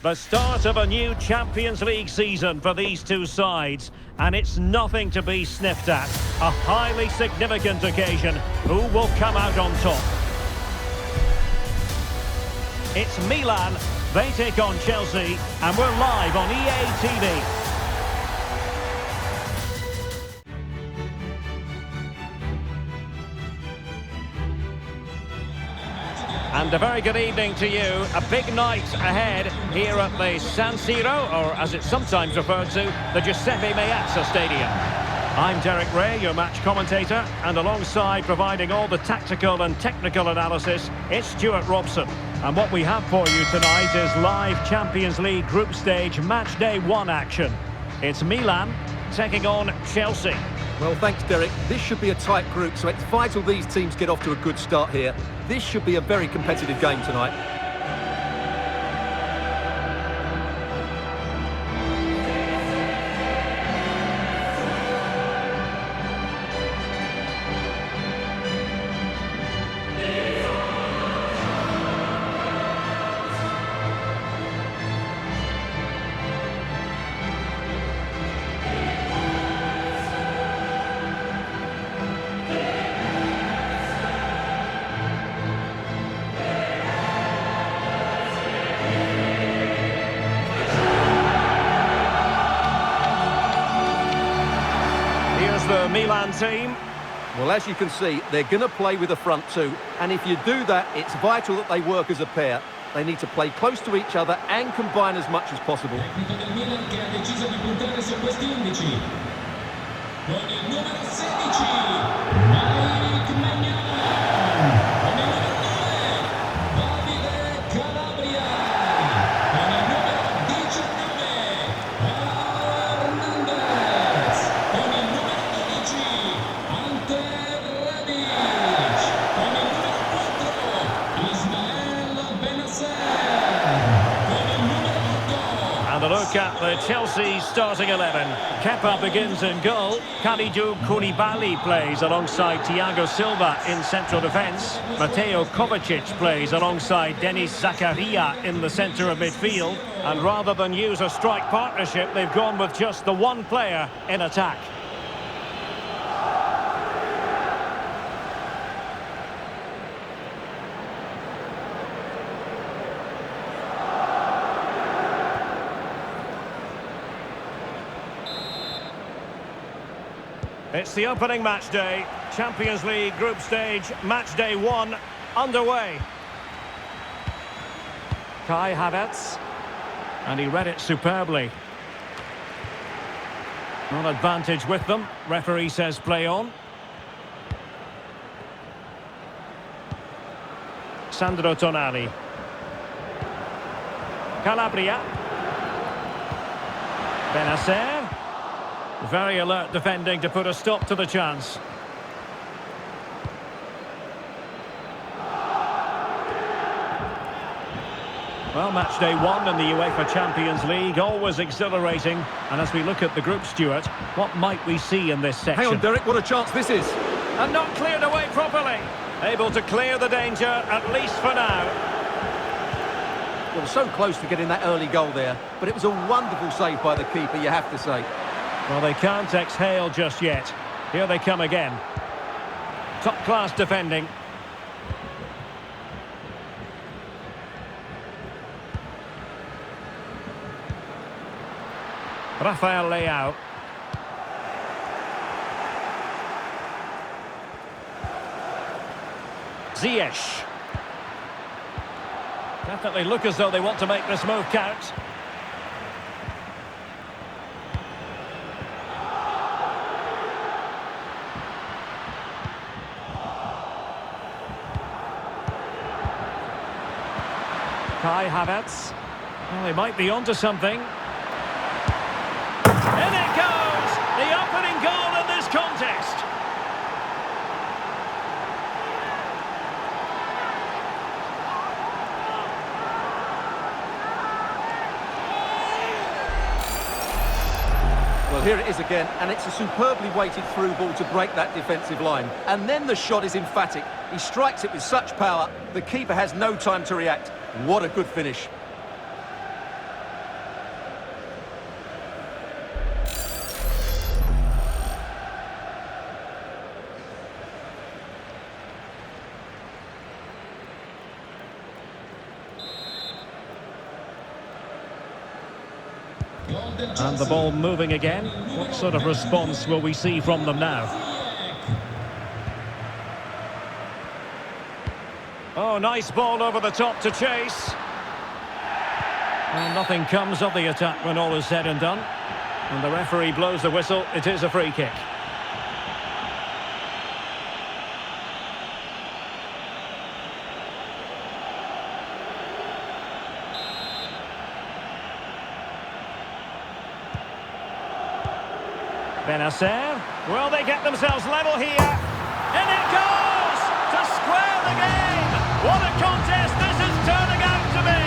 The start of a new Champions League season for these two sides, and it's nothing to be sniffed at. A highly significant occasion. Who will come out on top? It's Milan, they take on Chelsea, and we're live on EA TV. And a very good evening to you. A big night ahead here at the San Siro, or as it's sometimes referred to, the Giuseppe Meazza Stadium. I'm Derek Ray, your match commentator, and alongside providing all the tactical and technical analysis, it's Stuart Robson. And what we have for you tonight is live Champions League group stage match day 1 action. It's Milan taking on Chelsea. Well, thanks, Derek. This should be a tight group, so it's vital these teams get off to a good start here. This should be a very competitive game tonight. The Milan team. Well, as you can see, they're going to play with a front two, and if you do that, it's vital that they work as a pair. They need to play close to each other and combine as much as possible. And a look at the Chelsea starting 11. Kepa begins in goal. Kalidou Koulibaly plays alongside Thiago Silva in central defence. Mateo Kovacic plays alongside Denis Zakaria in the centre of midfield. And rather than use a strike partnership, they've gone with just the one player in attack. It's the opening match day, Champions League group stage, match day 1, underway. Kai Havertz, and he read it superbly. An advantage with them, referee says play on. Sandro Tonali. Calabria. Benacer. Very alert defending to put a stop to the chance. Well, match day 1 in the UEFA Champions League, always exhilarating. And as we look at the group, Stuart, what might we see in this section? Hang on, Derek, what a chance this is. And not cleared away properly. Able to clear the danger, at least for now. Well, so close to getting that early goal there, but it was a wonderful save by the keeper, you have to say. Well, they can't exhale just yet. Here they come again. Top-class defending. Rafael Leao. Ziyech. Definitely look as though they want to make this move count. Kai Havertz. Well, they might be onto something. In it goes! The opening goal in this contest. Well, here it is again, and it's a superbly weighted through ball to break that defensive line. And then the shot is emphatic. He strikes it with such power, the keeper has no time to react. What a good finish. And the ball moving again. What sort of response will we see from them now? Oh, nice ball over the top to chase. And nothing comes of the attack when all is said and done. And the referee blows the whistle. It is a free kick. Benacer. Will they get themselves level here? In it goes! To square the game! What a contest this is turning out to be!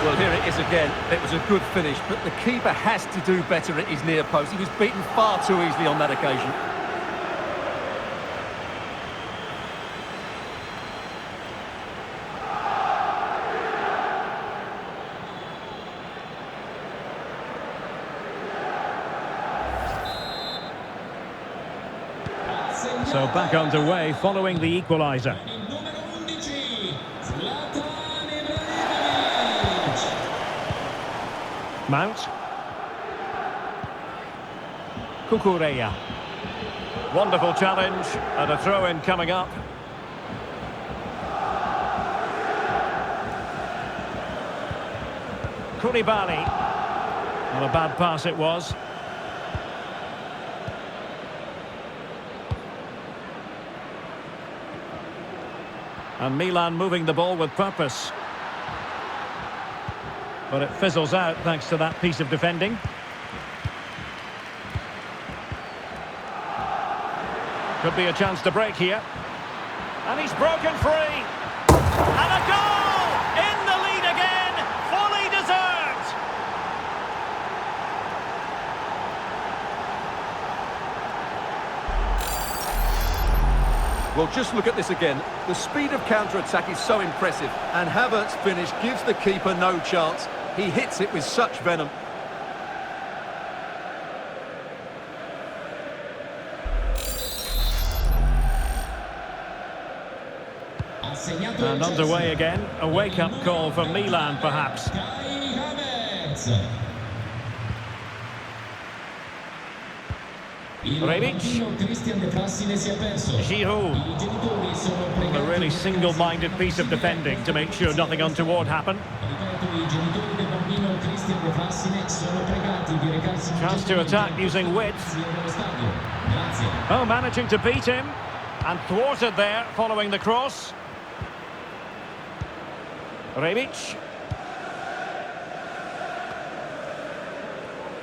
Well, here it is again. It was a good finish, but the keeper has to do better at his near post. He was beaten far too easily on that occasion. So back underway following the equaliser. Mount. Cucurella. Wonderful challenge and a throw-in coming up. Koulibaly. Not a bad pass it was. And Milan moving the ball with purpose. But it fizzles out thanks to that piece of defending. Could be a chance to break here. And he's broken free. And a goal! In the lead again! Fully deserved! Well, just look at this again. The speed of counter-attack is so impressive, and Havertz's finish gives the keeper no chance. He hits it with such venom. And underway again. A wake-up call for Milan, perhaps. Rebic. Giroud. A really single-minded piece of defending to make sure nothing untoward happened. Chance to attack using width. Oh, managing to beat him. And thwarted there following the cross. Rebic.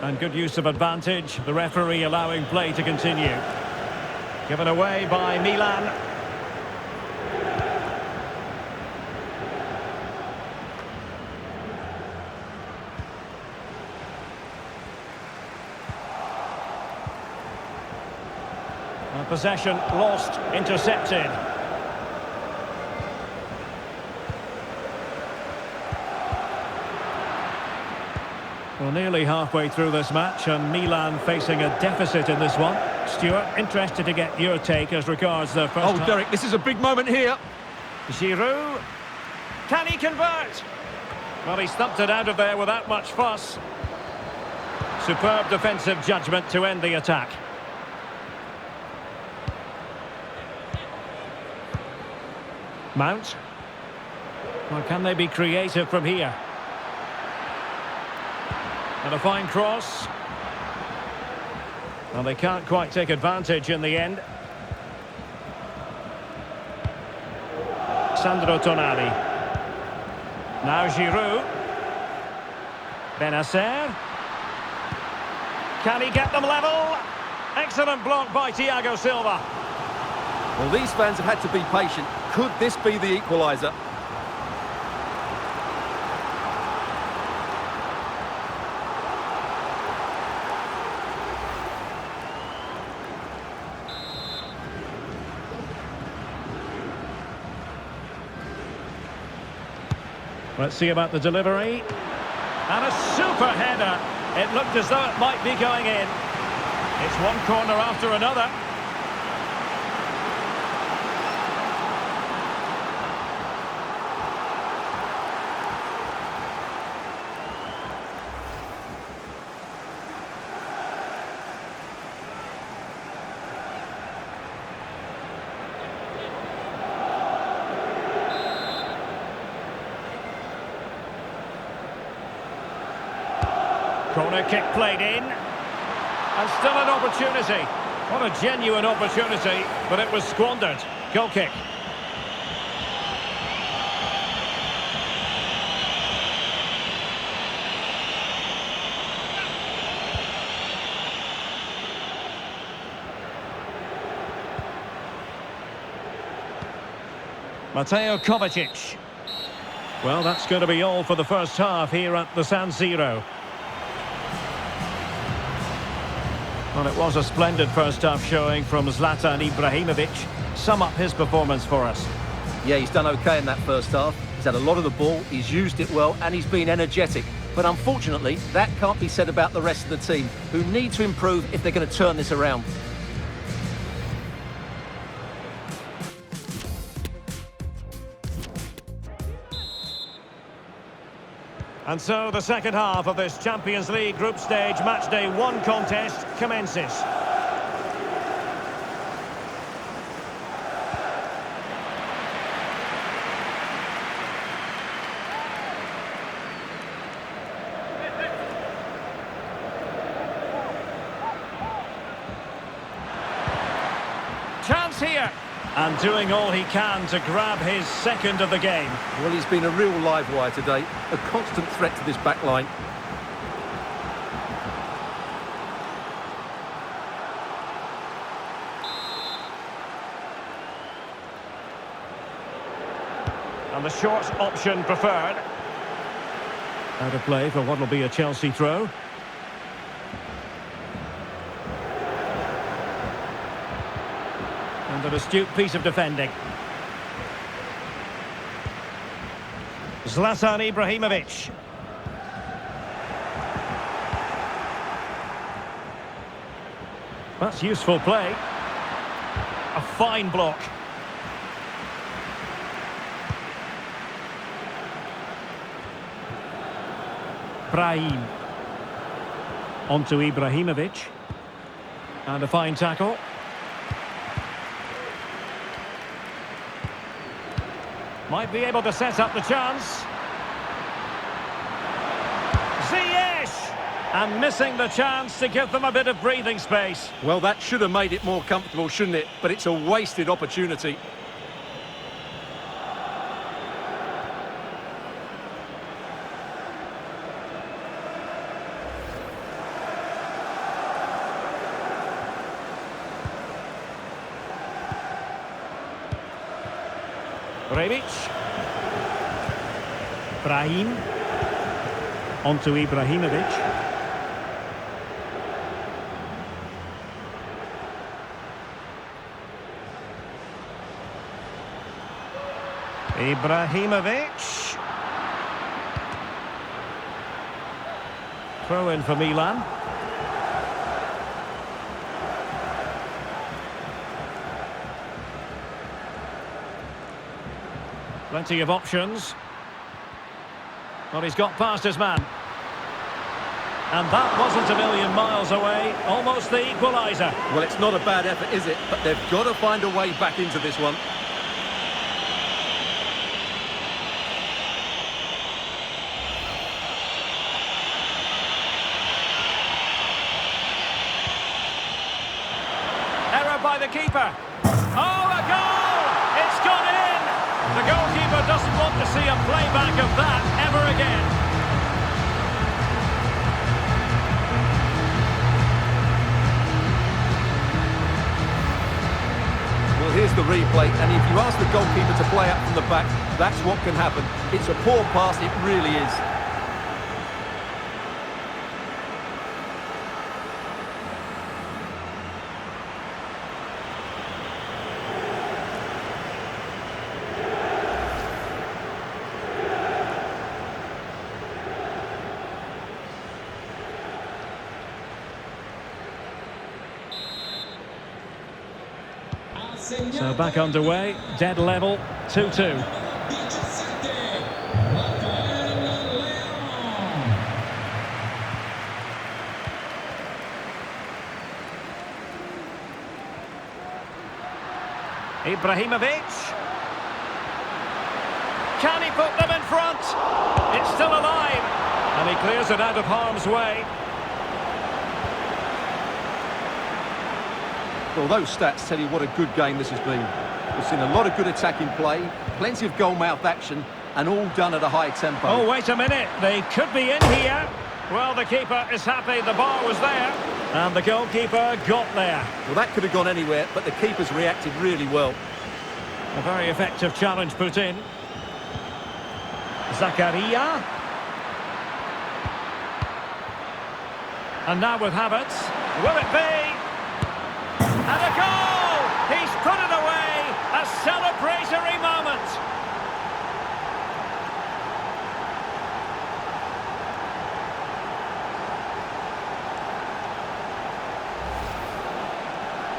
And good use of advantage. The referee allowing play to continue. Given away by Milan. And possession lost, intercepted. Well, nearly halfway through this match, and Milan facing a deficit in this one. Stuart, interested to get your take as regards the first half. Derek, this is a big moment here. Giroud. Can he convert? Well, he stumped it out of there without much fuss. Superb defensive judgment to end the attack. Mount. Well, can they be creative from here? And a fine cross. Well, they can't quite take advantage in the end. Sandro Tonali. Now Giroud. Benacer. Can he get them level? Excellent block by Thiago Silva. Well, these fans have had to be patient. Could this be the equaliser? Let's see about the delivery. And a super header. It looked as though it might be going in. It's one corner after another. Corner kick played in. And still an opportunity. What a genuine opportunity, but it was squandered. Goal kick. Mateo Kovacic. Well, that's going to be all for the first half here at the San Siro. Well, it was a splendid first-half showing from Zlatan Ibrahimovic. Sum up his performance for us. Yeah, he's done okay in that first half. He's had a lot of the ball, he's used it well, and he's been energetic. But unfortunately, that can't be said about the rest of the team, who need to improve if they're going to turn this around. And so the second half of this Champions League group stage matchday 1 contest commences. Chance here. And doing all he can to grab his second of the game. Well, he's been a real live wire today, a constant threat to this back line. And the short option preferred. Out of play for what will be a Chelsea throw. And an astute piece of defending. Zlatan Ibrahimovic. That's useful play. A fine block. Brahim. Onto Ibrahimovic. And a fine tackle. Might be able to set up the chance. Ziyech! And missing the chance to give them a bit of breathing space. Well, that should have made it more comfortable, shouldn't it? But it's a wasted opportunity. Rebic. Brahim. Onto Ibrahimovic. Ibrahimovic. Throw in for Milan. Plenty of options. Well, he's got past his man. And that wasn't a million miles away. Almost the equaliser. Well, it's not a bad effort, is it? But they've got to find a way back into this one. Error by the keeper. Oh, a goal! It's gone in! The goalkeeper doesn't want to see a playback of that ever again. Well, here's the replay, and if you ask the goalkeeper to play out from the back, that's what can happen. It's a poor pass, it really is. So back underway, dead level, 2-2. Ibrahimovic. Can he put them in front? It's still alive. And he clears it out of harm's way. Well, those stats tell you what a good game this has been. We've seen a lot of good attacking play, plenty of goal-mouth action, and all done at a high tempo. Oh, wait a minute. They could be in here. Well, the keeper is happy the bar was there. And the goalkeeper got there. Well, that could have gone anywhere, but the keeper's reacted really well. A very effective challenge put in. Zakaria. And now with Havertz. Will it be? And a goal! He's put it away! A celebratory moment!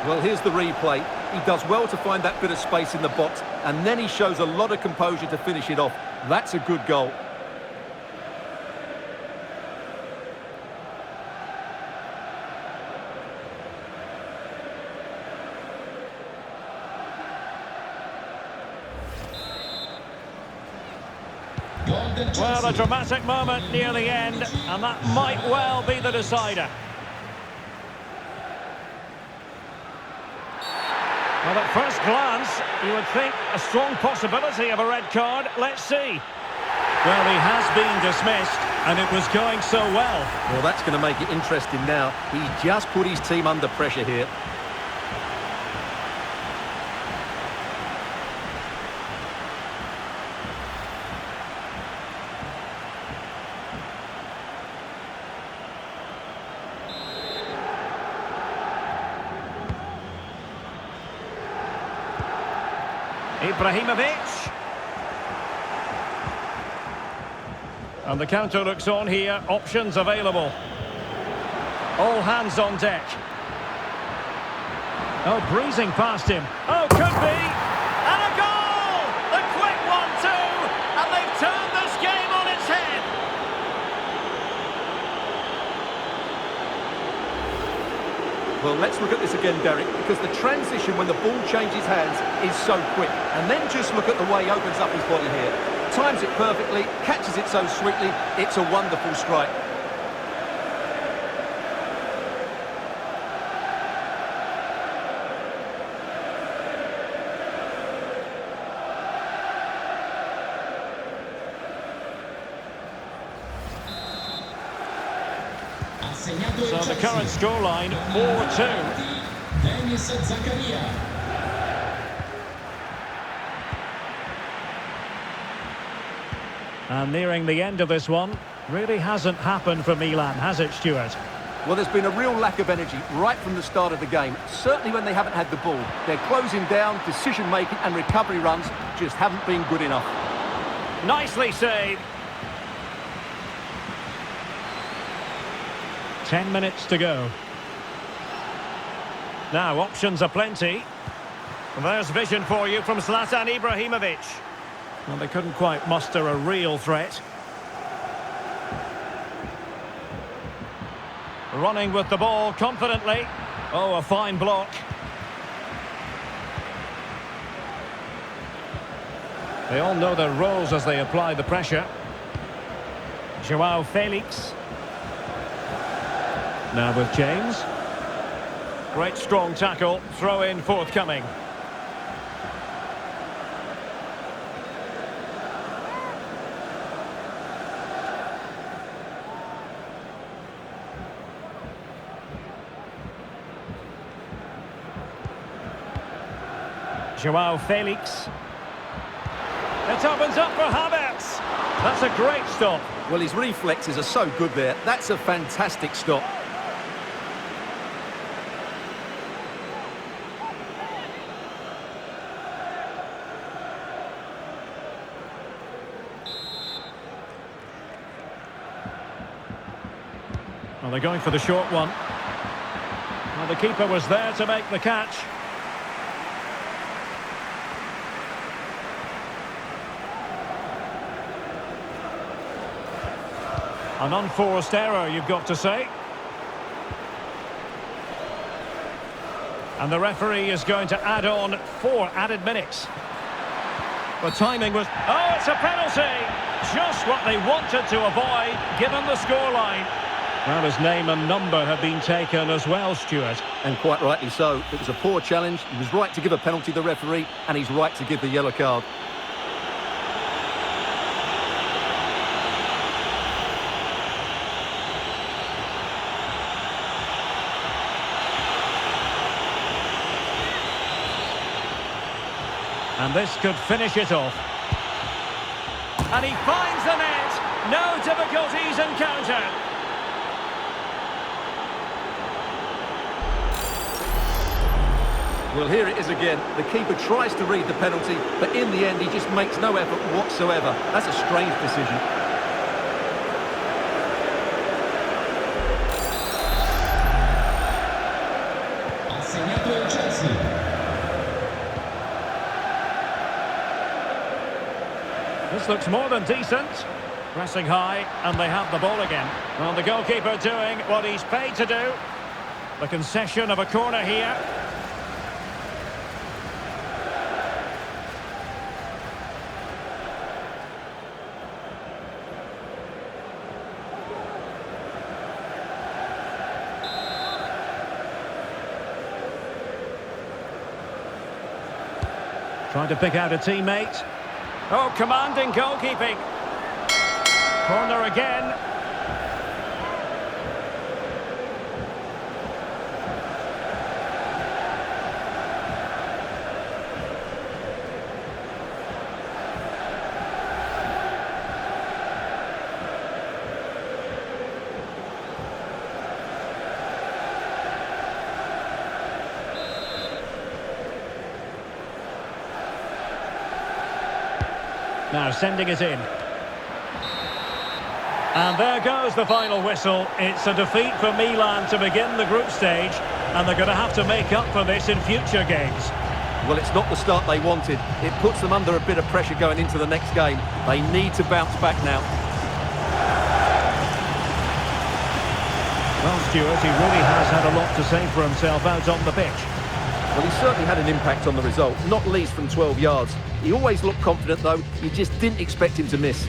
Well, here's the replay. He does well to find that bit of space in the box, and then he shows a lot of composure to finish it off. That's a good goal. Well, a dramatic moment near the end, and that might well be the decider. Well, at first glance, you would think a strong possibility of a red card. Let's see. Well, he has been dismissed, and it was going so well. Well, that's going to make it interesting now. He's just put his team under pressure here. Ibrahimovic. And the counter looks on here. Options available. All hands on deck. Oh, breezing past him. Oh, could be. And a goal! The quick 1-2. And they've turned this game on its head. Well, let's look at this again, Derek, because the transition when the ball changes hands is so quick. And then just look at the way he opens up his body here. Times it perfectly, catches it so sweetly. It's a wonderful strike. So the current scoreline, 4-2. And nearing the end of this one, really hasn't happened for Milan, has it, Stuart? Well, there's been a real lack of energy right from the start of the game. Certainly when they haven't had the ball. They're closing down, decision-making and recovery runs just haven't been good enough. Nicely saved. 10 minutes to go. Now, options are plenty. There's vision for you from Zlatan Ibrahimovic. Well, they couldn't quite muster a real threat. Running with the ball confidently. Oh, a fine block. They all know their roles as they apply the pressure. Joao Felix. Now with James. Great strong tackle. Throw in forthcoming. Joao Felix. It opens up for Havertz. That's a great stop. Well, his reflexes are so good there. That's a fantastic stop. Well, they're going for the short one. Well, the keeper was there to make the catch. An unforced error, you've got to say. And the referee is going to add on 4 added minutes. The timing was... Oh, it's a penalty! Just what they wanted to avoid, given the scoreline. Well, his name and number have been taken as well, Stuart. And quite rightly so. It was a poor challenge. He was right to give a penalty to the referee, and he's right to give the yellow card. And this could finish it off. And he finds the net. No difficulties encountered. Well, here it is again. The keeper tries to read the penalty, but in the end, he just makes no effort whatsoever. That's a strange decision. AC Milan and Chelsea. This looks more than decent. Pressing high, and they have the ball again. Well, the goalkeeper doing what he's paid to do. The concession of a corner here. Trying to pick out a teammate. Oh, commanding goalkeeping. Corner again. Now sending it in. And there goes the final whistle. It's a defeat for Milan to begin the group stage, and they're going to have to make up for this in future games. Well, it's not the start they wanted. It puts them under a bit of pressure going into the next game. They need to bounce back now. Well, Stuart, he really has had a lot to say for himself out on the pitch. Well, he certainly had an impact on the result, not least from 12 yards. He always looked confident, though. You just didn't expect him to miss.